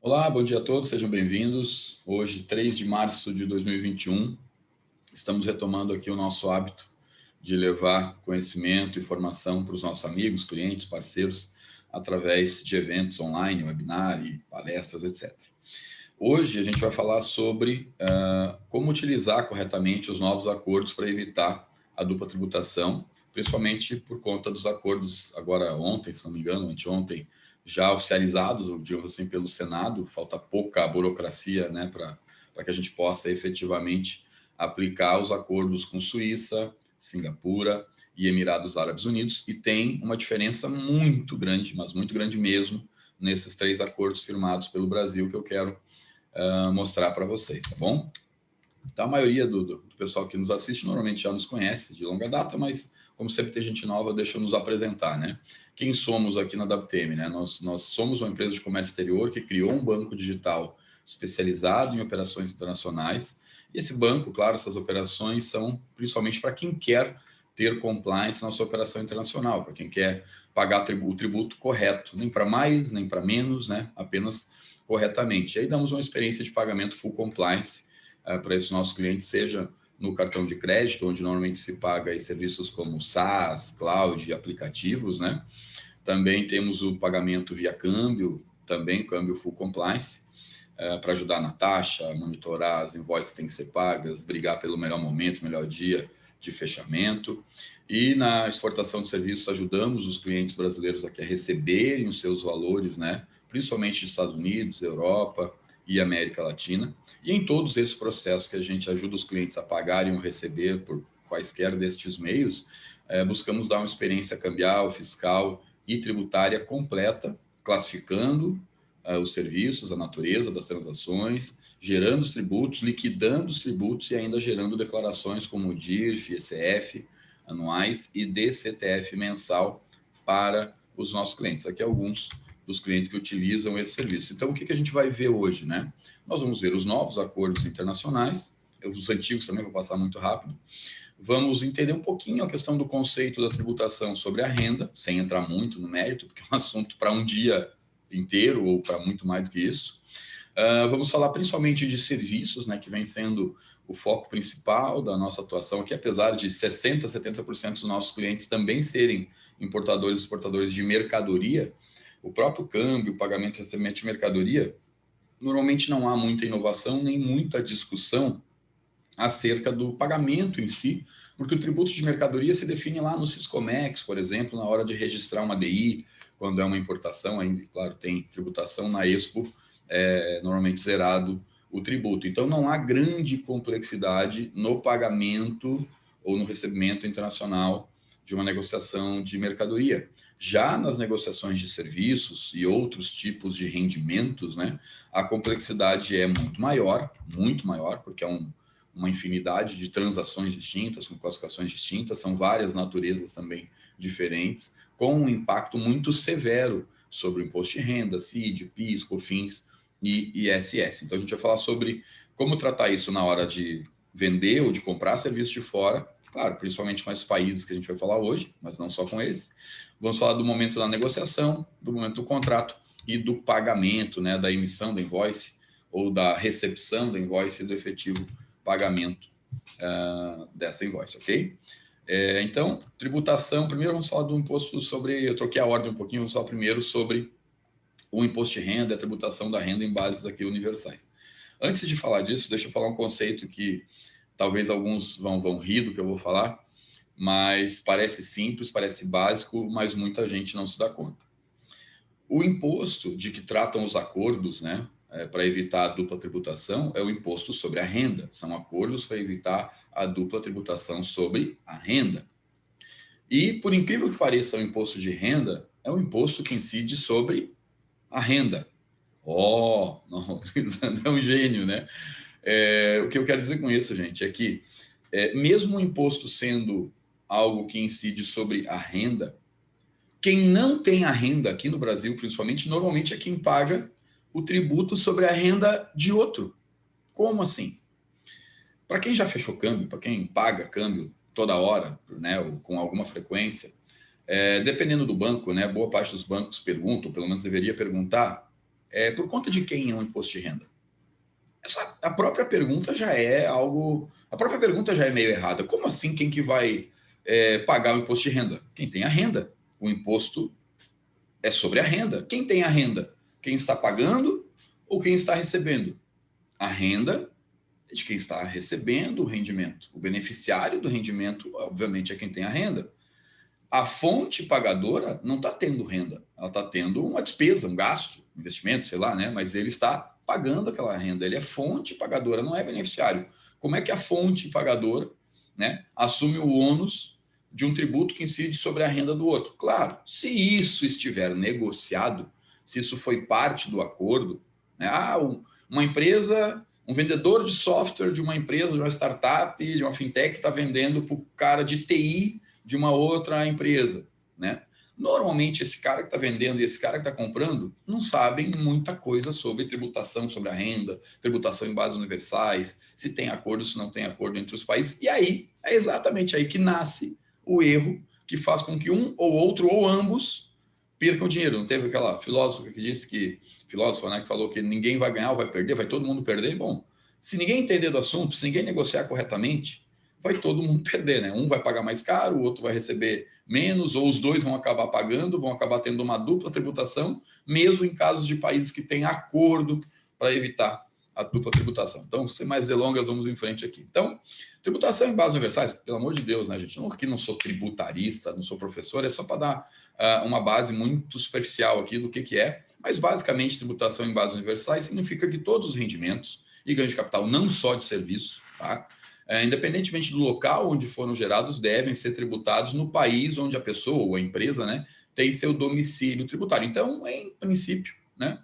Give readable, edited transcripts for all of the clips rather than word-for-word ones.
Olá, bom dia a todos, sejam bem-vindos. Hoje, 3 de março de 2021, estamos retomando aqui o nosso hábito de levar conhecimento e informação para os nossos amigos, clientes, parceiros, através de eventos online, webinar, palestras, etc. Hoje a gente vai falar sobre como utilizar corretamente os novos acordos para evitar a dupla tributação, principalmente por conta dos acordos agora ontem, se não me engano, anteontem, já oficializados, digamos assim, pelo Senado. Falta pouca burocracia, né, para que a gente possa efetivamente aplicar os acordos com Suíça, Singapura e Emirados Árabes Unidos, e tem uma diferença muito grande, mas muito grande mesmo, nesses 3 acordos firmados pelo Brasil, que eu quero mostrar para vocês, tá bom? Então, a maioria do pessoal que nos assiste normalmente já nos conhece de longa data, mas como sempre tem gente nova, deixa eu nos apresentar, né? Quem somos aqui na WTM, né? Nós somos uma empresa de comércio exterior que criou um banco digital especializado em operações internacionais. E esse banco, claro, essas operações são principalmente para quem quer ter compliance na sua operação internacional, para quem quer pagar o tributo correto, nem para mais, nem para menos, né? Apenas corretamente. E aí damos uma experiência de pagamento full compliance para esses nossos clientes, seja no cartão de crédito, onde normalmente se paga serviços como SaaS, cloud e aplicativos, né? Também temos o pagamento via câmbio, também câmbio full compliance, para ajudar na taxa, monitorar as invoices que têm que ser pagas, brigar pelo melhor momento, melhor dia de fechamento. E na exportação de serviços, ajudamos os clientes brasileiros aqui a receberem os seus valores, né? Principalmente dos Estados Unidos, Europa e América Latina. E em todos esses processos que a gente ajuda os clientes a pagarem ou receber por quaisquer destes meios, buscamos dar uma experiência cambial, fiscal e tributária completa, classificando os serviços, a natureza das transações, gerando os tributos, liquidando os tributos e ainda gerando declarações como DIRF, ECF anuais e DCTF mensal para os nossos clientes. Aqui alguns dos clientes que utilizam esse serviço. Então, o que a gente vai ver hoje, né? Nós vamos ver os novos acordos internacionais, os antigos também, vou passar muito rápido. Vamos entender um pouquinho a questão do conceito da tributação sobre a renda, sem entrar muito no mérito, porque é um assunto para um dia inteiro ou para muito mais do que isso. Vamos falar principalmente de serviços, né, que vem sendo o foco principal da nossa atuação aqui, apesar de 60%, 70% dos nossos clientes também serem importadores e exportadores de mercadoria. O próprio câmbio, o pagamento e recebimento de mercadoria, normalmente não há muita inovação nem muita discussão acerca do pagamento em si, porque o tributo de mercadoria se define lá no Siscomex, por exemplo, na hora de registrar uma DI, quando é uma importação, ainda, claro, tem tributação na Expo, normalmente zerado o tributo. Então, não há grande complexidade no pagamento ou no recebimento internacional de uma negociação de mercadoria. Já nas negociações de serviços e outros tipos de rendimentos, né, a complexidade é muito maior, porque é uma infinidade de transações distintas, com classificações distintas, são várias naturezas também diferentes, com um impacto muito severo sobre o imposto de renda, CID, PIS, COFINS e ISS. Então, a gente vai falar sobre como tratar isso na hora de vender ou de comprar serviços de fora, claro, principalmente com esses países que a gente vai falar hoje, mas não só com esse. Vamos falar do momento da negociação, do momento do contrato e do pagamento, né, da emissão da invoice ou da recepção da invoice e do efetivo pagamento dessa invoice, ok? Então, tributação, primeiro vamos falar do imposto sobre, eu troquei a ordem um pouquinho, vamos falar primeiro sobre o imposto de renda, a tributação da renda em bases aqui universais. Antes de falar disso, deixa eu falar um conceito que talvez alguns vão rir do que eu vou falar, mas parece simples, parece básico, mas muita gente não se dá conta. O imposto de que tratam os acordos, né, para evitar a dupla tributação, é o imposto sobre a renda. São acordos para evitar a dupla tributação sobre a renda. E, por incrível que pareça, o imposto de renda é um imposto que incide sobre a renda. Não, é um gênio, né? O que eu quero dizer com isso, gente, é que mesmo o imposto sendo algo que incide sobre a renda, quem não tem a renda aqui no Brasil, principalmente, normalmente é quem paga o tributo sobre a renda de outro. Como assim? Para quem já fechou câmbio, para quem paga câmbio toda hora, né, ou com alguma frequência, dependendo do banco, né, boa parte dos bancos perguntam, pelo menos deveria perguntar, por conta de quem é o imposto de renda? A própria pergunta já é algo... A própria pergunta já é meio errada. Como assim quem que vai pagar o imposto de renda? Quem tem a renda. O imposto é sobre a renda. Quem tem a renda? Quem está pagando ou quem está recebendo? A renda é de quem está recebendo o rendimento. O beneficiário do rendimento, obviamente, é quem tem a renda. A fonte pagadora não está tendo renda. Ela está tendo uma despesa, um gasto, investimento, sei lá, né? Mas ele está pagando aquela renda. Ele é fonte pagadora, não é beneficiário. Como é que a fonte pagadora, né, assume o ônus de um tributo que incide sobre a renda do outro? Claro, se isso estiver negociado, se isso foi parte do acordo, né? Uma empresa, um vendedor de software de uma empresa, de uma startup, de uma fintech, está vendendo para o cara de TI de uma outra empresa, né? Normalmente, esse cara que está vendendo e esse cara que está comprando não sabem muita coisa sobre tributação, sobre a renda, tributação em bases universais, se tem acordo, se não tem acordo entre os países. E aí, é exatamente aí que nasce o erro que faz com que um ou outro, ou ambos, percam dinheiro. Não teve aquela filósofa que disse que... Filósofa, né, que falou que ninguém vai ganhar ou vai perder, vai todo mundo perder. Bom, se ninguém entender do assunto, se ninguém negociar corretamente, vai todo mundo perder, né? Um vai pagar mais caro, o outro vai receber menos, ou os dois vão acabar pagando, vão acabar tendo uma dupla tributação, mesmo em casos de países que têm acordo para evitar a dupla tributação. Então, sem mais delongas, vamos em frente aqui. Então, tributação em bases universais, pelo amor de Deus, né, gente? Eu aqui não sou tributarista, não sou professor, é só para dar uma base muito superficial aqui do que é, mas basicamente tributação em bases universais significa que todos os rendimentos e ganho de capital, não só de serviço, tá? Independentemente do local onde foram gerados, devem ser tributados no país onde a pessoa ou a empresa, né, tem seu domicílio tributário. Então, em princípio, né,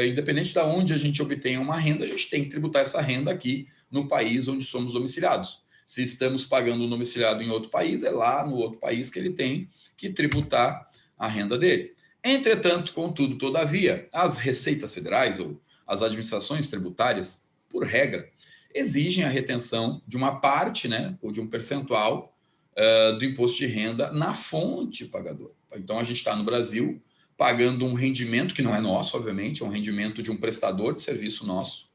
independente de onde a gente obtenha uma renda, a gente tem que tributar essa renda aqui no país onde somos domiciliados. Se estamos pagando um domiciliado em outro país, é lá no outro país que ele tem que tributar a renda dele. Entretanto, contudo, todavia, as receitas federais ou as administrações tributárias, por regra, exigem a retenção de uma parte, né, ou de um percentual do imposto de renda na fonte pagadora. Então, a gente está no Brasil pagando um rendimento que não é nosso, obviamente, é um rendimento de um prestador de serviço nosso,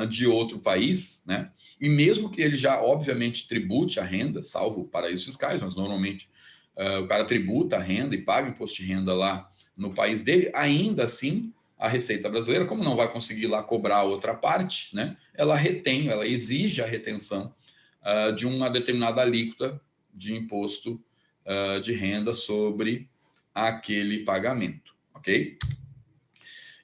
de outro país, né? E mesmo que ele já, obviamente, tribute a renda, salvo paraísos fiscais, mas normalmente o cara tributa a renda e paga imposto de renda lá no país dele, ainda assim, a Receita Brasileira, como não vai conseguir lá cobrar outra parte, né, ela retém, ela exige a retenção de uma determinada alíquota de imposto de renda sobre aquele pagamento, ok?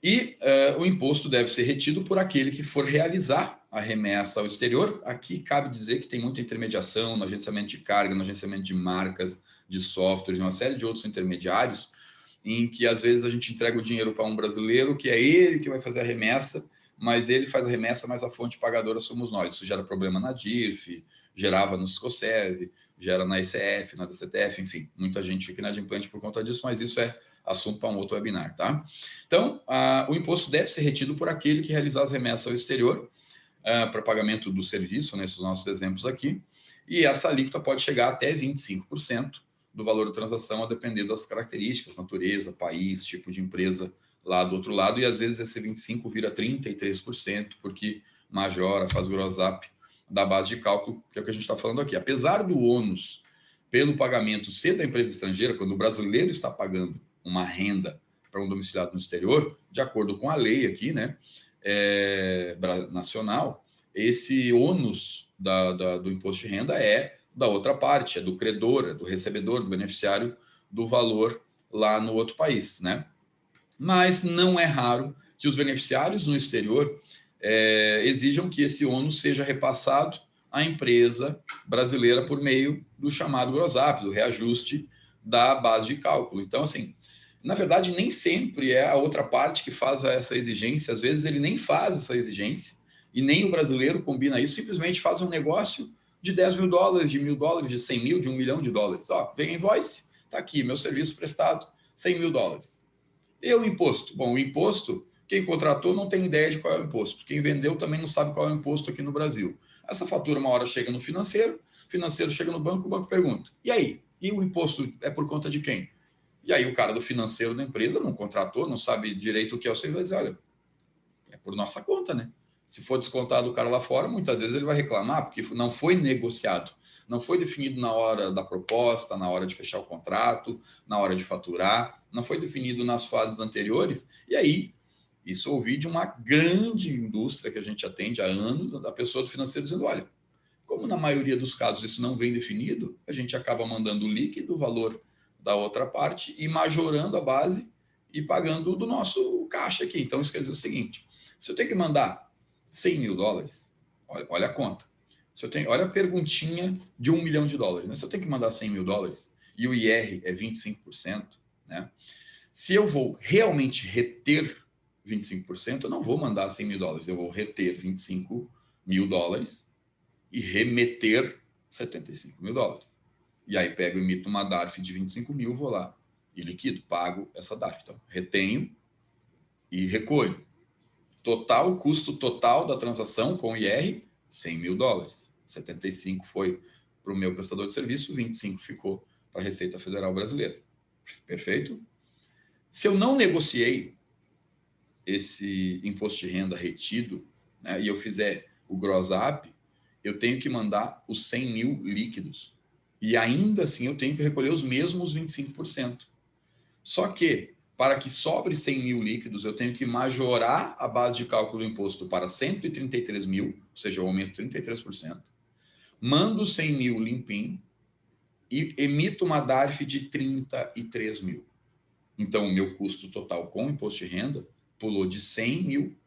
E o imposto deve ser retido por aquele que for realizar a remessa ao exterior. Aqui cabe dizer que tem muita intermediação no agenciamento de carga, no agenciamento de marcas, de softwares, uma série de outros intermediários, em que às vezes a gente entrega o dinheiro para um brasileiro, que é ele que vai fazer a remessa, mas ele faz a remessa, mas a fonte pagadora somos nós. Isso gera problema na DIRF, gerava no Scoserv, gera na ICF, na DCTF, enfim, muita gente fica inadimplente por conta disso, mas isso é assunto para um outro webinar, tá? Então, o imposto deve ser retido por aquele que realizar as remessas ao exterior para pagamento do serviço, nesses nossos exemplos aqui, e essa alíquota pode chegar até 25% do valor da transação, a depender das características, natureza, país, tipo de empresa lá do outro lado, e às vezes esse 25% vira 33%, porque majora, faz gross up da base de cálculo, que é o que a gente está falando aqui. Apesar do ônus pelo pagamento ser da empresa estrangeira, quando o brasileiro está pagando uma renda para um domiciliado no exterior, de acordo com a lei aqui, né, nacional, esse ônus do imposto de renda é da outra parte, é do credor, é do recebedor, do beneficiário do valor lá no outro país, né? Mas não é raro que os beneficiários no exterior exijam que esse ônus seja repassado à empresa brasileira por meio do chamado gross up, do reajuste da base de cálculo. Então, assim, na verdade, nem sempre é a outra parte que faz essa exigência, às vezes ele nem faz essa exigência, e nem o brasileiro combina isso, simplesmente faz um negócio de 10 mil dólares, de $1.000, de 100 mil, de $1 milhão. Ó, vem a invoice, tá aqui, meu serviço prestado, 100 mil dólares. E o imposto? Bom, o imposto, quem contratou não tem ideia de qual é o imposto. Quem vendeu também não sabe qual é o imposto aqui no Brasil. Essa fatura uma hora chega no financeiro, o financeiro chega no banco, o banco pergunta, e aí? E o imposto é por conta de quem? E aí o cara do financeiro da empresa não contratou, não sabe direito o que é o serviço, vai dizer, olha, é por nossa conta, né? Se for descontado o cara lá fora, muitas vezes ele vai reclamar, porque não foi negociado, não foi definido na hora da proposta, na hora de fechar o contrato, na hora de faturar, não foi definido nas fases anteriores, e aí isso eu ouvi de uma grande indústria que a gente atende há anos, da pessoa do financeiro dizendo, olha, como na maioria dos casos isso não vem definido, a gente acaba mandando o líquido, o valor da outra parte, e majorando a base e pagando do nosso caixa aqui. Então isso quer dizer o seguinte, se eu tenho que mandar 100 mil dólares, olha a conta, se eu tenho, olha a perguntinha de $1 milhão, né? Se eu tenho que mandar 100 mil dólares e o IR é 25%, né? Se eu vou realmente reter 25%, eu não vou mandar 100 mil dólares, eu vou reter 25 mil dólares e remeter 75 mil dólares. E aí pego e emito uma DARF de 25 mil, vou lá e liquido, pago essa DARF. Então, retenho e recolho. Total, custo total da transação com IR, 100 mil dólares. 75 foi para o meu prestador de serviço, 25 ficou para a Receita Federal Brasileira. Perfeito? Se eu não negociei esse imposto de renda retido, né, e eu fizer o gross up, eu tenho que mandar os 100 mil líquidos. E ainda assim eu tenho que recolher os mesmos 25%. Só que, para que sobre 100 mil líquidos, eu tenho que majorar a base de cálculo do imposto para 133 mil, ou seja, eu aumento 33%. Mando 100 mil limpinho e emito uma DARF de 33 mil. Então, o meu custo total com imposto de renda pulou de 100 mil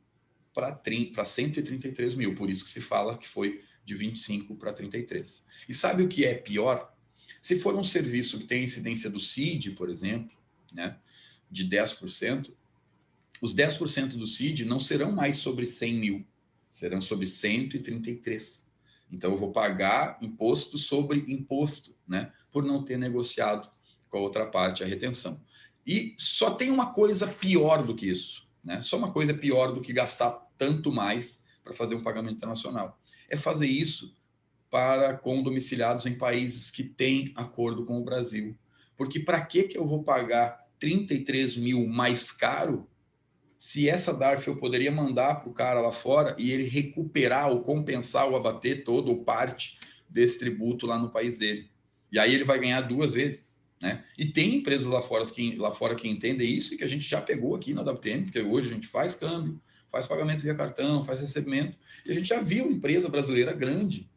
para 133 mil. Por isso que se fala que foi de 25 para 33. E sabe o que é pior? Se for um serviço que tem incidência do CID, por exemplo, né, de 10%, os 10% do CID não serão mais sobre 100 mil, serão sobre 133. Então, eu vou pagar imposto sobre imposto, né, por não ter negociado com a outra parte a retenção. E só tem uma coisa pior do que isso, né? Só uma coisa pior do que gastar tanto mais para fazer um pagamento internacional. É fazer isso com domiciliados em países que têm acordo com o Brasil. Porque para que eu vou pagar 33 mil mais caro se essa DARF eu poderia mandar para o cara lá fora e ele recuperar ou compensar ou abater todo ou parte desse tributo lá no país dele? E aí ele vai ganhar duas vezes. Né? E tem empresas lá fora que entendem isso e que a gente já pegou aqui na WTM, porque hoje a gente faz câmbio, faz pagamento via cartão, faz recebimento, e a gente já viu empresa brasileira grande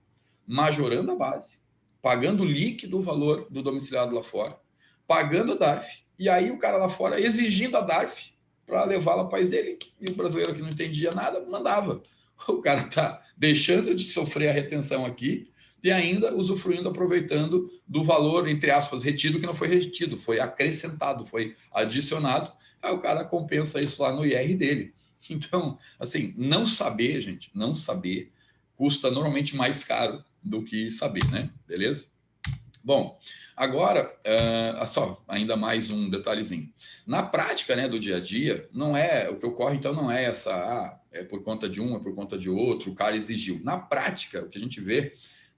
majorando a base, pagando líquido o valor do domiciliado lá fora, pagando a DARF, e aí o cara lá fora exigindo a DARF para levá-la ao país dele, e o brasileiro que não entendia nada, mandava. O cara está deixando de sofrer a retenção aqui, e ainda usufruindo, aproveitando do valor, entre aspas, retido, que não foi retido, foi acrescentado, foi adicionado, aí o cara compensa isso lá no IR dele. Então, assim, não saber, gente, não saber, custa normalmente mais caro do que saber, né? Beleza? Bom, agora, só ainda mais um detalhezinho. Na prática, né, do dia a dia, não é, o que ocorre, então, não é é por conta de um, é por conta de outro, o cara exigiu. Na prática, o que a gente vê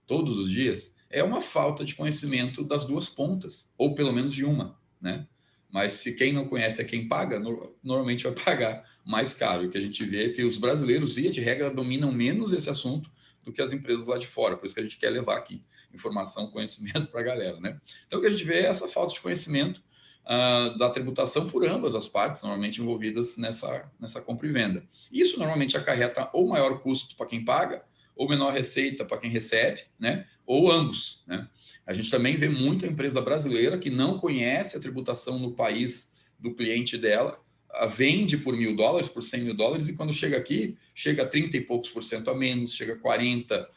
todos os dias, é uma falta de conhecimento das duas pontas, ou pelo menos de uma, né? Mas se quem não conhece é quem paga, normalmente vai pagar mais caro. O que a gente vê é que os brasileiros, via de regra, dominam menos esse assunto do que as empresas lá de fora. Por isso que a gente quer levar aqui informação, conhecimento para a galera, né? Então, o que a gente vê é essa falta de conhecimento da tributação por ambas as partes, normalmente envolvidas nessa compra e venda. Isso normalmente acarreta ou maior custo para quem paga, ou menor receita para quem recebe, né? Ou ambos, né? A gente também vê muita empresa brasileira que não conhece a tributação no país do cliente dela, vende por $1.000, por 100 mil dólares, e quando chega aqui, chega a 30 e poucos por cento a menos, chega a 40%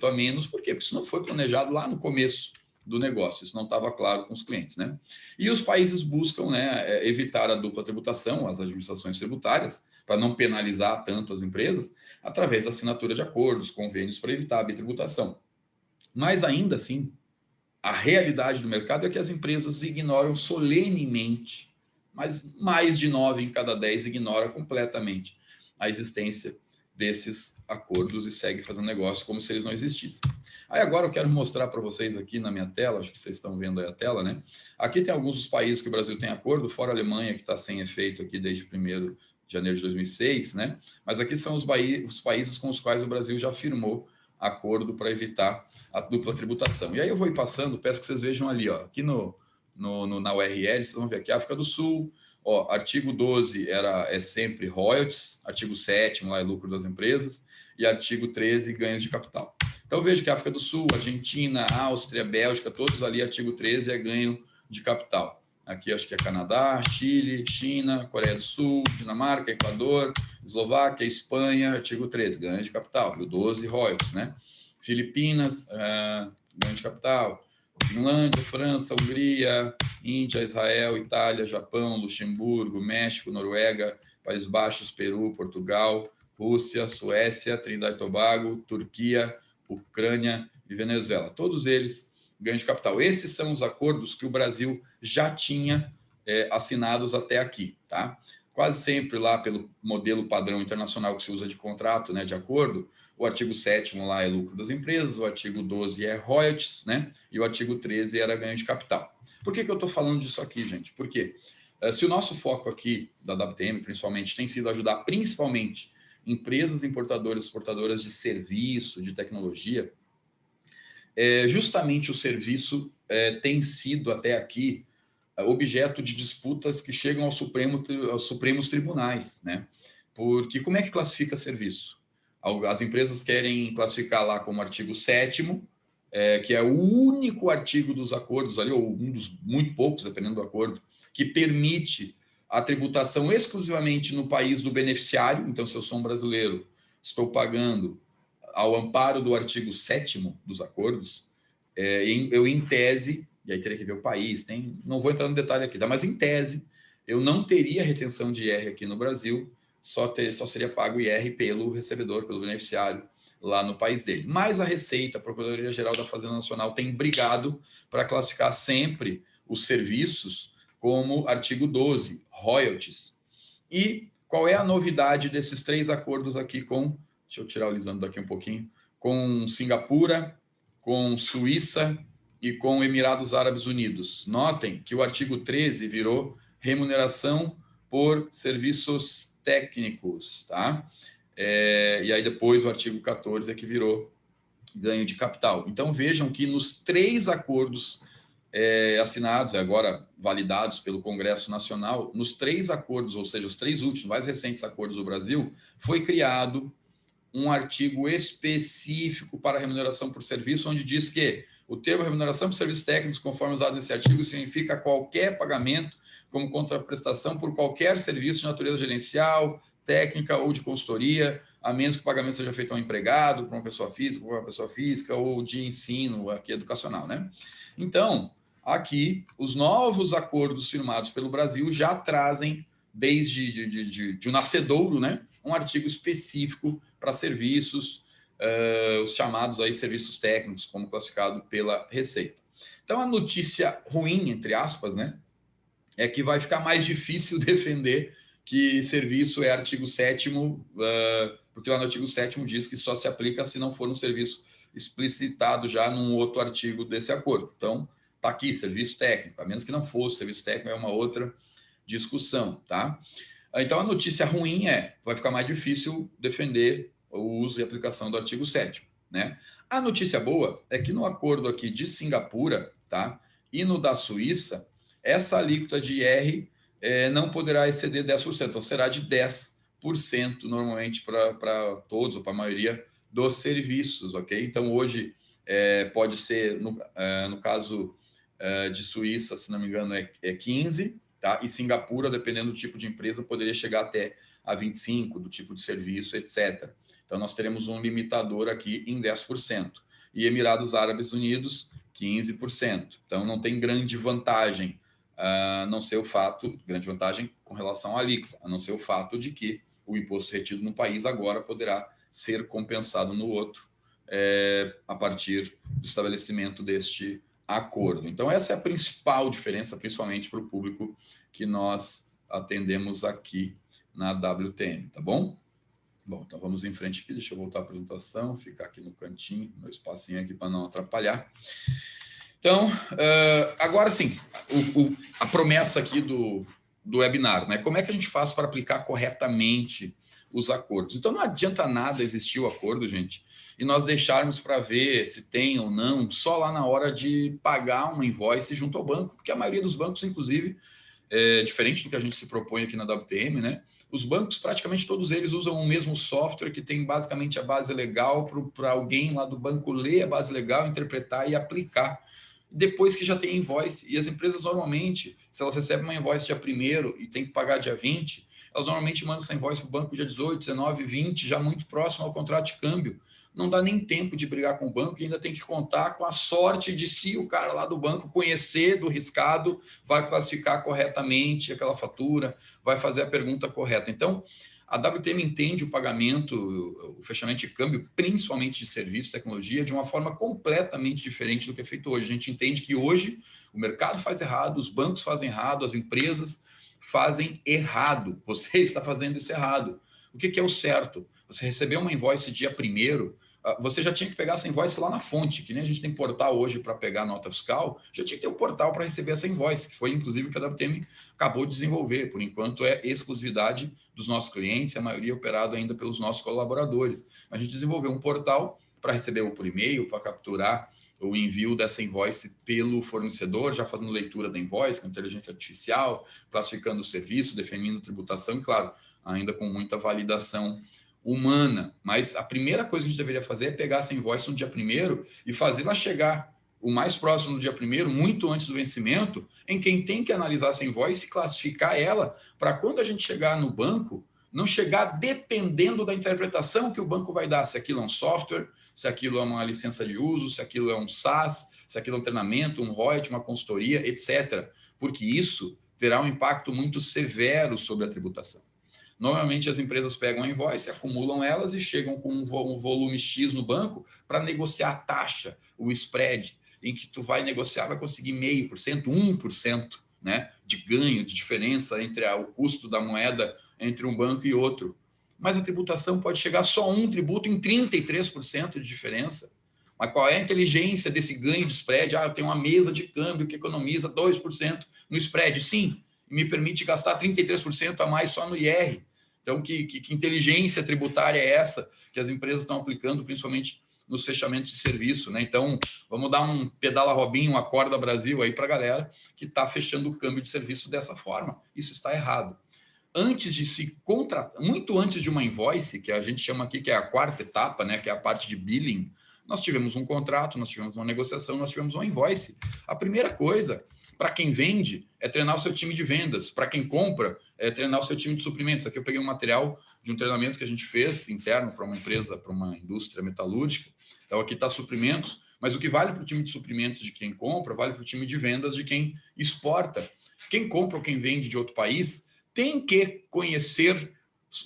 a menos. Por quê? Porque isso não foi planejado lá no começo do negócio, isso não estava claro com os clientes, né? E os países buscam, né, evitar a dupla tributação, as administrações tributárias, para não penalizar tanto as empresas, através da assinatura de acordos, convênios para evitar a bitributação. Mas ainda assim, a realidade do mercado é que as empresas ignoram solenemente, mas mais de 9 em cada 10 ignora completamente a existência desses acordos e segue fazendo negócio como se eles não existissem. Aí agora eu quero mostrar para vocês aqui na minha tela, acho que vocês estão vendo aí a tela, né? Aqui tem alguns dos países que o Brasil tem acordo, fora a Alemanha, que está sem efeito aqui desde 1º de janeiro de 2006, né? Mas aqui são os países com os quais o Brasil já firmou acordo para evitar a dupla tributação. E aí eu vou ir passando, peço que vocês vejam ali, ó, aqui na URL, vocês vão ver aqui, África do Sul, ó, artigo 12 é sempre royalties, artigo 7º lá é lucro das empresas, e artigo 13, ganhos de capital. Então veja que África do Sul, Argentina, Áustria, Bélgica, todos ali, artigo 13 é ganho de capital. Aqui acho que é Canadá, Chile, China, Coreia do Sul, Dinamarca, Equador, Eslováquia, Espanha, artigo 13, ganho de capital, e o 12, royalties, né? Filipinas, ganho de capital, Finlândia, França, Hungria, Índia, Israel, Itália, Japão, Luxemburgo, México, Noruega, Países Baixos, Peru, Portugal, Rússia, Suécia, Trindade e Tobago, Turquia, Ucrânia e Venezuela. Todos eles ganham de capital. Esses são os acordos que o Brasil já tinha assinados até aqui, tá? Quase sempre lá pelo modelo padrão internacional que se usa de contrato, né, de acordo, o artigo 7º lá é lucro das empresas, o artigo 12 é royalties, né, e o artigo 13 era ganho de capital. Por que eu estou falando disso aqui, gente? Porque se o nosso foco aqui da WTM, principalmente, tem sido ajudar principalmente empresas importadoras e exportadoras de serviço, de tecnologia, justamente o serviço tem sido até aqui objeto de disputas que chegam aos Supremos Tribunais, né? Porque como é que classifica serviço? As empresas querem classificar lá como artigo 7º, que é o único artigo dos acordos ali, ou um dos muito poucos, dependendo do acordo, que permite a tributação exclusivamente no país do beneficiário. Então, se eu sou um brasileiro, estou pagando ao amparo do artigo 7º dos acordos, eu, em tese, e aí teria que ver o país, não vou entrar no detalhe aqui, tá? Mas em tese, eu não teria retenção de IR aqui no Brasil, só seria pago IR pelo recebedor, pelo beneficiário, lá no país dele. Mas a Receita, a Procuradoria-Geral da Fazenda Nacional, tem brigado para classificar sempre os serviços como artigo 12, royalties. E qual é a novidade desses 3 acordos aqui com, deixa eu tirar o Lisandro daqui um pouquinho, com Singapura, com Suíça e com Emirados Árabes Unidos? Notem que o artigo 13 virou remuneração por serviços técnicos, tá? E aí depois o artigo 14 é que virou ganho de capital. Então vejam que nos 3 acordos assinados, agora validados pelo Congresso Nacional, nos 3 acordos, ou seja, os 3 últimos, mais recentes acordos do Brasil, foi criado um artigo específico para remuneração por serviço, onde diz que o termo remuneração por serviços técnicos, conforme usado nesse artigo, significa qualquer pagamento como contraprestação por qualquer serviço de natureza gerencial, técnica ou de consultoria, a menos que o pagamento seja feito a um empregado, para uma pessoa física, ou de ensino aqui educacional, né? Então, aqui, os novos acordos firmados pelo Brasil já trazem, desde de um nascedouro, né, um artigo específico para serviços, os chamados aí serviços técnicos, como classificado pela Receita. Então, a notícia ruim, entre aspas, né, é que vai ficar mais difícil defender que serviço é artigo 7º, porque lá no artigo 7º diz que só se aplica se não for um serviço explicitado já num outro artigo desse acordo. Então, está aqui, serviço técnico, a menos que não fosse serviço técnico, é uma outra discussão, tá? Então, a notícia ruim vai ficar mais difícil defender o uso e aplicação do artigo 7º, né? A notícia boa é que no acordo aqui de Singapura, tá? E no da Suíça, essa alíquota de IR não poderá exceder 10%, então será de 10% normalmente para todos, ou para a maioria dos serviços, ok? Então, hoje pode ser, no caso de Suíça, se não me engano, é 15%, tá? E Singapura, dependendo do tipo de empresa, poderia chegar até a 25%, do tipo de serviço, etc. Então, nós teremos um limitador aqui em 10%. E Emirados Árabes Unidos, 15%. Então, não tem grande vantagem, a não ser o fato, grande vantagem com relação à alíquota, a não ser o fato de que o imposto retido no país agora poderá ser compensado no outro, a partir do estabelecimento deste acordo. Então, essa é a principal diferença, principalmente para o público que nós atendemos aqui na WTM, tá bom? Bom, então vamos em frente aqui, deixa eu voltar à apresentação, ficar aqui no cantinho, meu espacinho aqui para não atrapalhar. Então, agora sim, a promessa aqui do webinar, né? Como é que a gente faz para aplicar corretamente os acordos? Então, não adianta nada existir o acordo, gente, e nós deixarmos para ver se tem ou não, só lá na hora de pagar uma invoice junto ao banco, porque a maioria dos bancos, inclusive, diferente do que a gente se propõe aqui na WTM, né? Os bancos, praticamente todos eles usam o mesmo software que tem basicamente a base legal para alguém lá do banco ler a base legal, interpretar e aplicar. Depois que já tem invoice, e as empresas normalmente, se elas recebem uma invoice dia 1º e tem que pagar dia 20, elas normalmente mandam essa invoice para o banco dia 18, 19, 20, já muito próximo ao contrato de câmbio. Não dá nem tempo de brigar com o banco e ainda tem que contar com a sorte de se o cara lá do banco conhecer do riscado, vai classificar corretamente aquela fatura, vai fazer a pergunta correta. Então, a WTM entende o pagamento, o fechamento de câmbio, principalmente de serviço, tecnologia, de uma forma completamente diferente do que é feito hoje. A gente entende que hoje o mercado faz errado, os bancos fazem errado, as empresas fazem errado. Você está fazendo isso errado. O que é o certo? Você recebeu uma invoice dia 1º, você já tinha que pegar essa invoice lá na fonte, que nem a gente tem portal hoje para pegar nota fiscal, já tinha que ter um portal para receber essa invoice, que foi inclusive o que a WTM acabou de desenvolver. Por enquanto é exclusividade dos nossos clientes, a maioria operado ainda pelos nossos colaboradores. A gente desenvolveu um portal para receber por e-mail, para capturar o envio dessa invoice pelo fornecedor, já fazendo leitura da invoice com inteligência artificial, classificando o serviço, definindo tributação e, claro, ainda com muita validação humana. Mas a primeira coisa que a gente deveria fazer é pegar essa invoice no dia 1º e fazê-la chegar o mais próximo do dia 1º, muito antes do vencimento, em quem tem que analisar essa invoice e classificar ela, para quando a gente chegar no banco, não chegar dependendo da interpretação que o banco vai dar, se aquilo é um software, se aquilo é uma licença de uso, se aquilo é um SaaS, se aquilo é um treinamento, um royalty, uma consultoria, etc. Porque isso terá um impacto muito severo sobre a tributação. Normalmente as empresas pegam a invoice, acumulam elas e chegam com um volume X no banco para negociar a taxa, o spread, em que tu vai negociar, vai conseguir 0,5%, 1%, né, de ganho, de diferença entre o custo da moeda entre um banco e outro. Mas a tributação pode chegar só um tributo em 33% de diferença. Mas qual é a inteligência desse ganho de spread? Eu tenho uma mesa de câmbio que economiza 2% no spread. Sim, me permite gastar 33% a mais só no IR. Então, que inteligência tributária é essa que as empresas estão aplicando, principalmente nos fechamentos de serviço, né? Então, vamos dar um pedala Robinho, um acorda Brasil aí para a galera que está fechando o câmbio de serviço dessa forma. Isso está errado. Antes de se contratar, muito antes de uma invoice, que a gente chama aqui que é a quarta etapa, né? Que é a parte de billing, nós tivemos um contrato, nós tivemos uma negociação, nós tivemos uma invoice. A primeira coisa, para quem vende, é treinar o seu time de vendas. Para quem compra, é treinar o seu time de suprimentos. Aqui eu peguei um material de um treinamento que a gente fez interno para uma empresa, para uma indústria metalúrgica. Então, aqui está suprimentos, mas o que vale para o time de suprimentos de quem compra, vale para o time de vendas de quem exporta. Quem compra ou quem vende de outro país tem que conhecer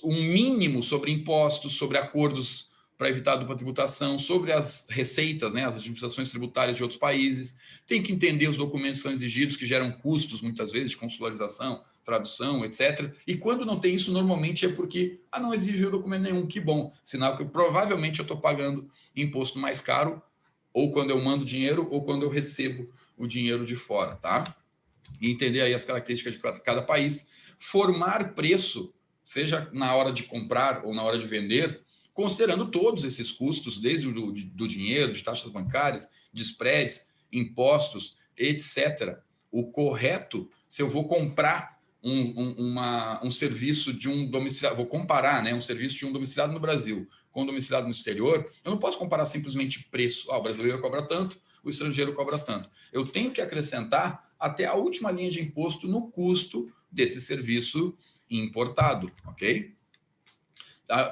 um mínimo sobre impostos, sobre acordos para evitar a dupla tributação, sobre as receitas, né, as administrações tributárias de outros países, tem que entender os documentos que são exigidos, que geram custos, muitas vezes, de consularização, tradução, etc. E quando não tem isso, normalmente é porque não exigiu documento nenhum, que bom, sinal que provavelmente eu estou pagando imposto mais caro, ou quando eu mando dinheiro, ou quando eu recebo o dinheiro de fora, tá? E entender aí as características de cada país, formar preço, seja na hora de comprar ou na hora de vender, considerando todos esses custos, desde do dinheiro, de taxas bancárias, de spreads, impostos, etc. O correto, se eu vou comprar um serviço de um domiciliado, vou comparar, né, um serviço de um domiciliado no Brasil com um domiciliado no exterior, eu não posso comparar simplesmente preço. O brasileiro cobra tanto, o estrangeiro cobra tanto. Eu tenho que acrescentar até a última linha de imposto no custo desse serviço importado, ok?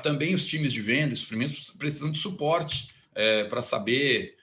Também os times de venda e suprimentos precisam de suporte para saber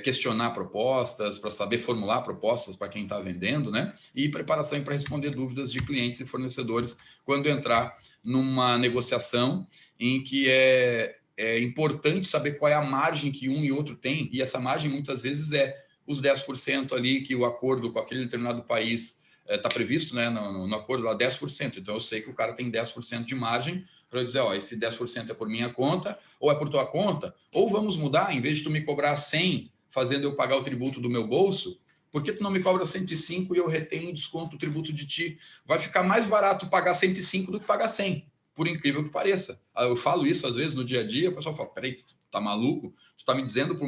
questionar propostas, para saber formular propostas para quem está vendendo, né? E preparação para responder dúvidas de clientes e fornecedores quando entrar numa negociação em que é importante saber qual é a margem que um e outro tem, e essa margem muitas vezes é os 10% ali que o acordo com aquele determinado país está previsto, né, no acordo lá, 10%. Então, eu sei que o cara tem 10% de margem para eu dizer, ó, esse 10% é por minha conta, ou é por tua conta, ou vamos mudar, em vez de tu me cobrar 100, fazendo eu pagar o tributo do meu bolso, por que tu não me cobra 105 e eu retenho o desconto do tributo de ti? Vai ficar mais barato pagar 105 do que pagar 100, por incrível que pareça. Eu falo isso às vezes no dia a dia, o pessoal fala, peraí, tu tá maluco? Tu tá me dizendo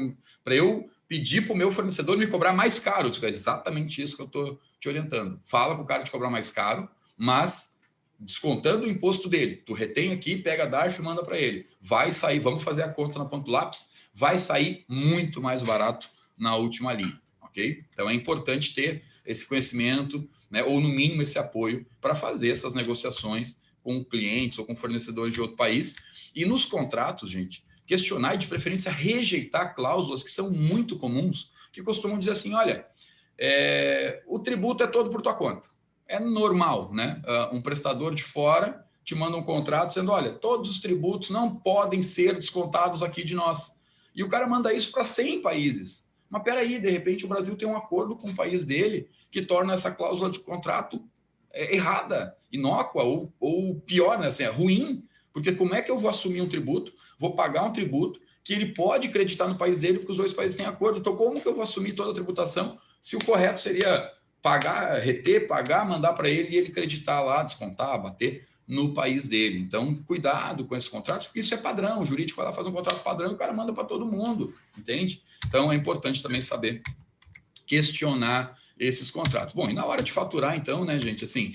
para eu pedir para o meu fornecedor me cobrar mais caro? Eu digo, é exatamente isso que eu estou te orientando. Fala para o cara te cobrar mais caro, mas descontando o imposto dele. Tu retém aqui, pega a DARF e manda para ele. Vai sair, vamos fazer a conta na ponta do lápis, vai sair muito mais barato na última linha, ok? Então é importante ter esse conhecimento, né, ou no mínimo esse apoio para fazer essas negociações com clientes ou com fornecedores de outro país. E nos contratos, gente, questionar e de preferência rejeitar cláusulas que são muito comuns, que costumam dizer assim, olha, o tributo é todo por tua conta. É normal, né? Um prestador de fora te manda um contrato dizendo, olha, todos os tributos não podem ser descontados aqui de nós. E o cara manda isso para 100 países. Mas peraí, de repente o Brasil tem um acordo com o país dele que torna essa cláusula de contrato errada, inócua, ou pior, né? Assim, ruim, porque como é que eu vou assumir um tributo, vou pagar um tributo que ele pode creditar no país dele, porque os dois países têm acordo. Então, como que eu vou assumir toda a tributação se o correto seria pagar, reter, pagar, mandar para ele e ele creditar lá, descontar, bater no país dele? Então, cuidado com esses contratos, porque isso é padrão. O jurídico vai lá, faz um contrato padrão e o cara manda para todo mundo, entende? Então, é importante também saber questionar esses contratos. Bom, e na hora de faturar, então, né, gente, assim,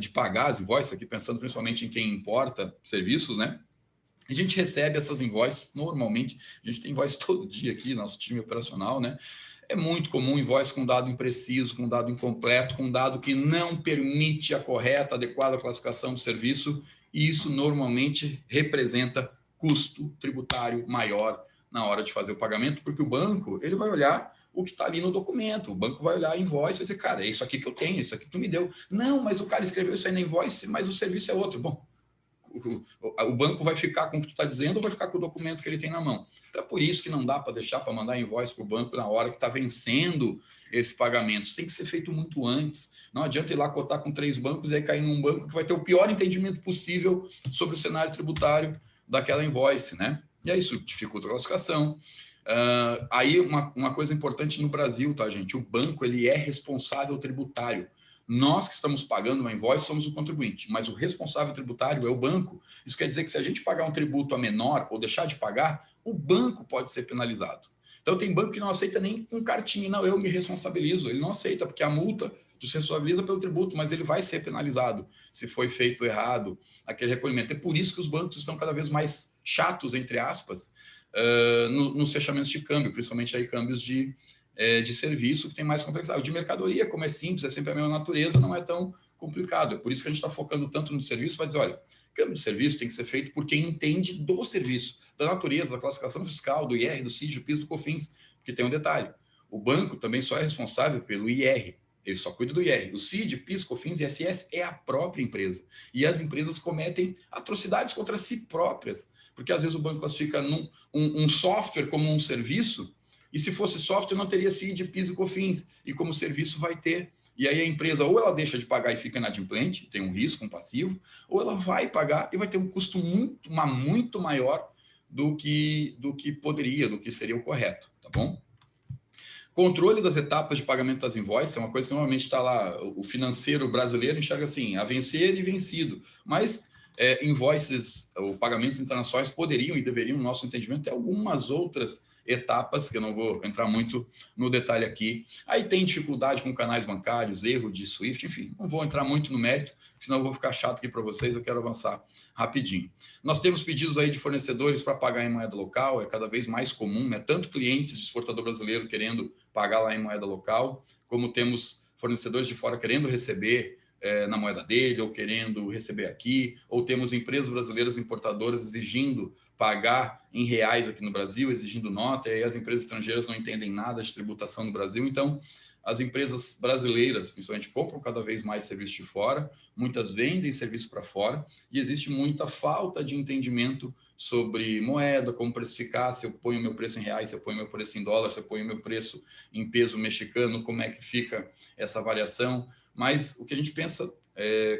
de pagar as invoices, aqui pensando principalmente em quem importa serviços, né, a gente recebe essas invoices, normalmente, a gente tem invoice todo dia aqui, nosso time operacional, né, é muito comum invoice com dado impreciso, com dado incompleto, com dado que não permite a correta, adequada classificação do serviço, e isso normalmente representa custo tributário maior na hora de fazer o pagamento, porque o banco, ele vai olhar o que está ali no documento. O banco vai olhar a invoice e dizer, cara, é isso aqui que eu tenho, isso aqui que tu me deu. Não, mas o cara escreveu isso aí na invoice, mas o serviço é outro. Bom, o banco vai ficar com o que tu está dizendo ou vai ficar com o documento que ele tem na mão? Então é por isso que não dá para deixar para mandar invoice para o banco na hora que está vencendo esse pagamento. Isso tem que ser feito muito antes. Não adianta ir lá cotar com 3 bancos e aí cair num banco que vai ter o pior entendimento possível sobre o cenário tributário daquela invoice, né? E aí isso dificulta a classificação. Aí uma coisa importante no Brasil, tá, gente? O banco, ele é responsável tributário. Nós que estamos pagando uma invoice somos o contribuinte, mas o responsável tributário é o banco. Isso quer dizer que se a gente pagar um tributo a menor ou deixar de pagar, o banco pode ser penalizado. Então tem banco que não aceita nem com cartinha, não, eu me responsabilizo. Ele não aceita, porque a multa tu se responsabiliza pelo tributo, mas ele vai ser penalizado se foi feito errado aquele recolhimento. É por isso que os bancos estão cada vez mais chatos, entre aspas, nos fechamentos de câmbio, principalmente aí câmbios de serviço, que tem mais complexidade. O de mercadoria, como é simples, é sempre a mesma natureza, não é tão complicado. É por isso que a gente está focando tanto no serviço, vai dizer, olha, câmbio de serviço tem que ser feito por quem entende do serviço, da natureza, da classificação fiscal, do IR, do CID, do PIS, do COFINS, porque tem um detalhe, o banco também só é responsável pelo IR, ele só cuida do IR. O CID, PIS, COFINS e ISS é a própria empresa. E as empresas cometem atrocidades contra si próprias, porque às vezes o banco classifica um software como um serviço, e se fosse software não teria CID, PIS e COFINS, e como serviço vai ter. E aí a empresa ou ela deixa de pagar e fica inadimplente, tem um risco, um passivo, ou ela vai pagar e vai ter um custo muito maior do que poderia, do que seria o correto, tá bom? Controle das etapas de pagamento das invoices é uma coisa que normalmente está lá, o financeiro brasileiro enxerga assim, a vencer e vencido, mas invoices ou pagamentos internacionais poderiam e deveriam, no nosso entendimento, ter algumas outras etapas, que eu não vou entrar muito no detalhe aqui. Aí tem dificuldade com canais bancários, erro de SWIFT, enfim, não vou entrar muito no mérito, senão eu vou ficar chato aqui para vocês, eu quero avançar rapidinho. Nós temos pedidos aí de fornecedores para pagar em moeda local, é cada vez mais comum, né? Tanto clientes de exportador brasileiro querendo pagar lá em moeda local, como temos fornecedores de fora querendo receber na moeda dele, ou querendo receber aqui, ou temos empresas brasileiras importadoras exigindo pagar em reais aqui no Brasil, exigindo nota, e aí as empresas estrangeiras não entendem nada de tributação no Brasil, então as empresas brasileiras, principalmente, compram cada vez mais serviço de fora, muitas vendem serviço para fora, e existe muita falta de entendimento sobre moeda, como precificar, se eu ponho meu preço em reais, se eu ponho meu preço em dólar, se eu ponho meu preço em peso mexicano, como é que fica essa variação. Mas o que a gente pensa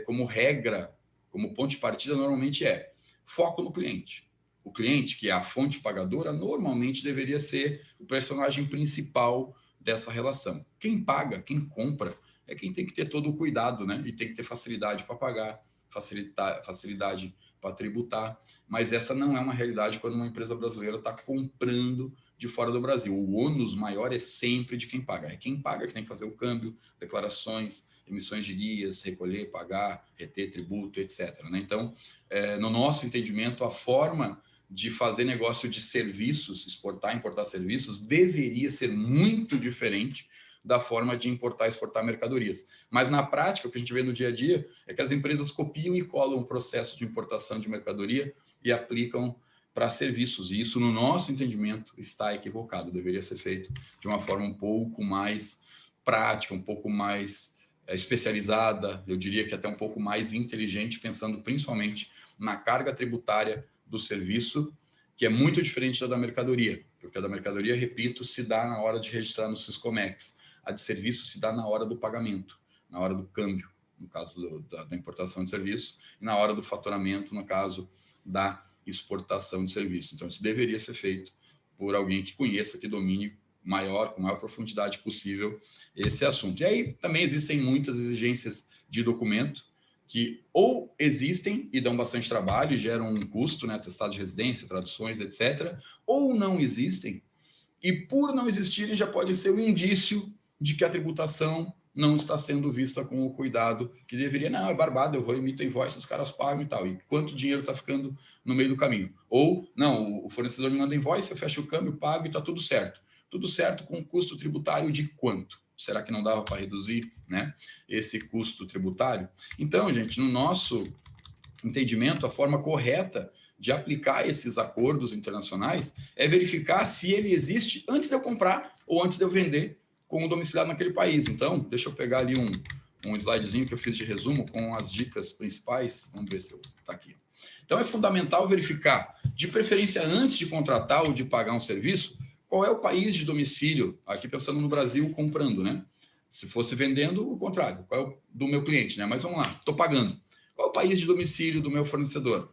como regra como ponto de partida normalmente é foco no cliente. O cliente, que é a fonte pagadora, normalmente deveria ser o personagem principal dessa relação. Quem paga, quem compra, é quem tem que ter todo o cuidado, né? E tem que ter facilidade para pagar, facilidade para tributar. Mas essa não é uma realidade quando uma empresa brasileira está comprando de fora do Brasil. O ônus maior é sempre de quem paga. É quem paga que tem que fazer o câmbio, declarações, emissões de guias, recolher, pagar, reter tributo, etc. Né? Então, no nosso entendimento, a forma de fazer negócio de serviços, exportar e importar serviços, deveria ser muito diferente da forma de importar e exportar mercadorias. Mas, na prática, o que a gente vê no dia a dia é que as empresas copiam e colam o processo de importação de mercadoria e aplicam para serviços. E isso, no nosso entendimento, está equivocado. Deveria ser feito de uma forma um pouco mais prática, um pouco mais especializada, eu diria que até um pouco mais inteligente, pensando principalmente na carga tributária do serviço, que é muito diferente da mercadoria, porque a da mercadoria, repito, se dá na hora de registrar no Siscomex. A de serviço se dá na hora do pagamento, na hora do câmbio, no caso da importação de serviço, e na hora do faturamento, no caso da exportação de serviço. Então, isso deveria ser feito por alguém que conheça, que domine maior, com maior profundidade possível, esse assunto. E aí também existem muitas exigências de documento, que ou existem e dão bastante trabalho e geram um custo, né, atestado de residência, traduções, etc., ou não existem, e por não existirem já pode ser um indício de que a tributação não está sendo vista com o cuidado que deveria. Não, é barbado, eu vou emitir invoice, os caras pagam e tal. E quanto dinheiro está ficando no meio do caminho? Ou, não, o fornecedor me manda invoice, eu fecho o câmbio, pago e está tudo certo. Tudo certo com custo tributário de quanto? Será que não dava para reduzir, né, esse custo tributário? Então, gente, no nosso entendimento, a forma correta de aplicar esses acordos internacionais é verificar se ele existe antes de eu comprar ou antes de eu vender com o domiciliado naquele país. Então, deixa eu pegar ali um slidezinho que eu fiz de resumo com as dicas principais. Vamos ver se está aqui. Então, é fundamental verificar, de preferência antes de contratar ou de pagar um serviço, qual é o país de domicílio, aqui pensando no Brasil, comprando, né? Se fosse vendendo, o contrário, qual é o do meu cliente, né? Mas vamos lá, estou pagando. Qual é o país de domicílio do meu fornecedor?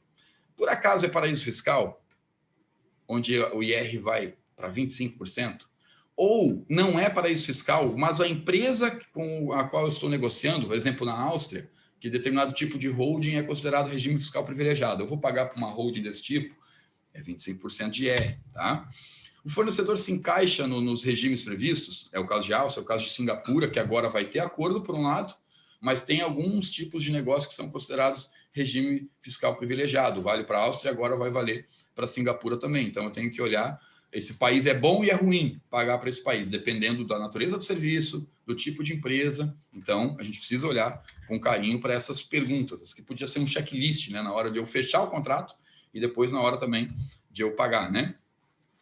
Por acaso é paraíso fiscal, onde o IR vai para 25%? Ou não é paraíso fiscal, mas a empresa com a qual eu estou negociando, por exemplo, na Áustria, que determinado tipo de holding é considerado regime fiscal privilegiado. Eu vou pagar para uma holding desse tipo, é 25% de IR, tá? O fornecedor se encaixa nos regimes previstos, é o caso de Áustria, é o caso de Singapura, que agora vai ter acordo por um lado, mas tem alguns tipos de negócio que são considerados regime fiscal privilegiado. Vale para a Áustria, agora vai valer para Singapura também. Então, eu tenho que olhar, esse país é bom e é ruim pagar para esse país, dependendo da natureza do serviço, do tipo de empresa. Então, a gente precisa olhar com carinho para essas perguntas. Isso que podia ser um checklist, né, na hora de eu fechar o contrato e depois na hora também de eu pagar, né?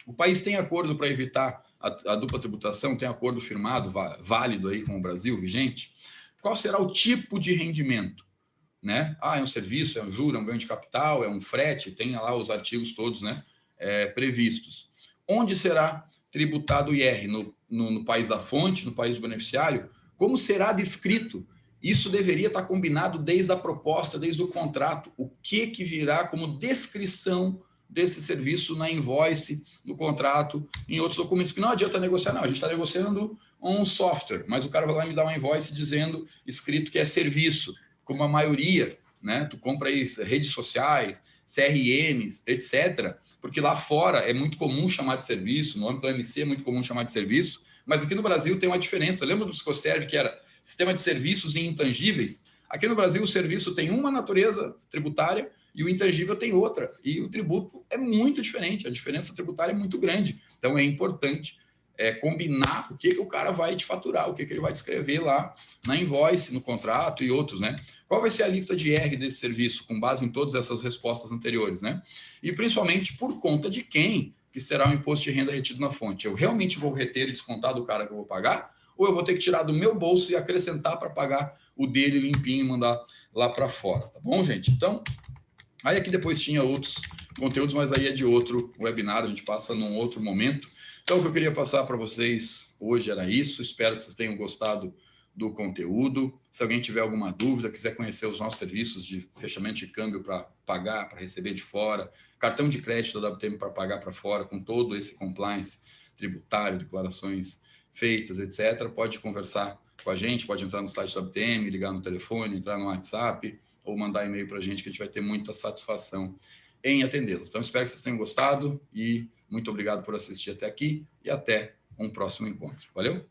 O país tem acordo para evitar a dupla tributação? Tem acordo firmado, válido aí com o Brasil, vigente? Qual será o tipo de rendimento? Né? É um serviço, é um juro, é um ganho de capital, é um frete, tem lá os artigos todos, né, previstos. Onde será tributado o IR? No país da fonte, no país do beneficiário? Como será descrito? Isso deveria estar combinado desde a proposta, desde o contrato. O que virá como descrição desse serviço na invoice, no contrato, em outros documentos, que não adianta negociar, não, a gente está negociando um software, mas o cara vai lá e me dá uma invoice dizendo, escrito que é serviço, como a maioria, né? Tu compra aí redes sociais, CRMs, etc., porque lá fora é muito comum chamar de serviço, no âmbito do MC é muito comum chamar de serviço, mas aqui no Brasil tem uma diferença. Lembra do Scoserve, que era sistema de serviços e intangíveis? Aqui no Brasil o serviço tem uma natureza tributária e o intangível tem outra. E o tributo é muito diferente, a diferença tributária é muito grande. Então é importante combinar o que o cara vai te faturar, o que ele vai descrever lá na invoice, no contrato e outros, né? Qual vai ser a alíquota de IR desse serviço, com base em todas essas respostas anteriores, né? E principalmente por conta de quem que será o imposto de renda retido na fonte. Eu realmente vou reter e descontar do cara que eu vou pagar? Ou eu vou ter que tirar do meu bolso e acrescentar para pagar o dele limpinho e mandar lá para fora, tá bom, gente? Então, aí aqui depois tinha outros conteúdos, mas aí é de outro webinar, a gente passa num outro momento. Então, o que eu queria passar para vocês hoje era isso. Espero que vocês tenham gostado do conteúdo. Se alguém tiver alguma dúvida, quiser conhecer os nossos serviços de fechamento de câmbio para pagar, para receber de fora, cartão de crédito da WTM para pagar para fora, com todo esse compliance tributário, declarações feitas, etc., pode conversar com a gente, pode entrar no site da WTM, ligar no telefone, entrar no WhatsApp ou mandar e-mail para a gente, que a gente vai ter muita satisfação em atendê-los. Então, espero que vocês tenham gostado e muito obrigado por assistir até aqui e até um próximo encontro. Valeu?